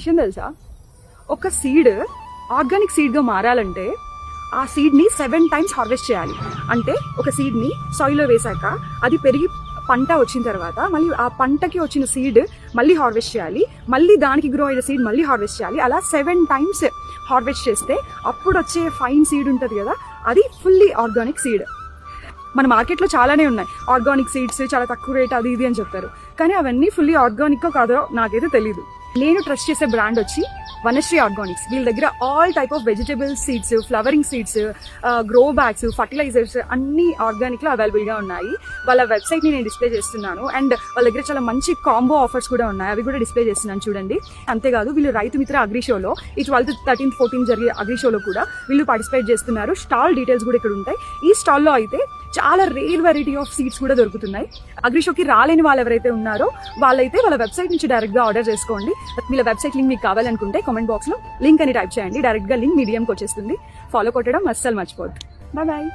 విషయం తెలుసా, ఒక సీడ్ ఆర్గానిక్ సీడ్గా మారాలంటే ఆ సీడ్ని 7 times హార్వెస్ట్ చేయాలి. అంటే ఒక సీడ్ని సాయిల్లో వేశాక అది పెరిగి పంట వచ్చిన తర్వాత మళ్ళీ ఆ పంటకి వచ్చిన సీడ్ మళ్ళీ హార్వెస్ట్ చేయాలి, మళ్ళీ దానికి గ్రో అయిన సీడ్ మళ్ళీ హార్వెస్ట్ చేయాలి. అలా 7 times హార్వెస్ట్ చేస్తే అప్పుడు వచ్చే ఫైన్ సీడ్ ఉంటుంది కదా, అది ఫుల్లీ ఆర్గానిక్ సీడ్. మన మార్కెట్లో చాలానే ఉన్నాయి ఆర్గానిక్ సీడ్స్, చాలా తక్కువ రేట్ అది ఇది అని చెప్తారు, కానీ అవన్నీ ఫుల్లీ ఆర్గానిక్ కాదో నాకైతే తెలీదు. నేను ట్రస్ట్ చేసే బ్రాండ్ వచ్చి వనశ్రీ ఆర్గానిక్స్. వీళ్ళ దగ్గర all type of vegetable seeds, flowering seeds, grow bags, fertilisers అన్ని ఆర్గానిక్లో అవైలబుల్గా ఉన్నాయి. వాళ్ళ వెబ్సైట్ని నేను డిస్ప్లే చేస్తున్నాను, అండ్ వాళ్ళ దగ్గర చాలా మంచి కాంబో ఆఫర్స్ కూడా ఉన్నాయి, అవి కూడా డిస్ప్లే చేస్తున్నాను చూడండి. అంతేకాదు వీళ్ళు రైతు మిత్ర అగ్రి షోలో ఈ 12th, 13th, 14th జరిగే అగ్రి షోలో కూడా వీళ్ళు పార్టిసిపేట్ చేస్తున్నారు. స్టాల్ డీటెయిల్స్ కూడా ఇక్కడ ఉంటాయి. ఈ స్టాల్లో అయితే చాలా రేర్ వెరైటీ ఆఫ్ సీడ్స్ కూడా దొరుకుతున్నాయి. అగ్రి షోకి రాలేని వాళ్ళు ఎవరైతే ఉన్నారో వాళ్ళైతే వాళ్ళ వెబ్సైట్ నుంచి డైరెక్ట్గా ఆర్డర్ చేసుకోండి. వీళ్ళ వెబ్సైట్ లింక్ మీకు కావాలనుకుంటే కామెంట్ బాక్స్లో లింక్ అని టైప్ చేయండి, డైరెక్ట్గా లింక్ మీ డిఎంకి వచ్చేస్తుంది. ఫాలో కొట్టడం అస్సలు మర్చిపోద్దు. Bye bye.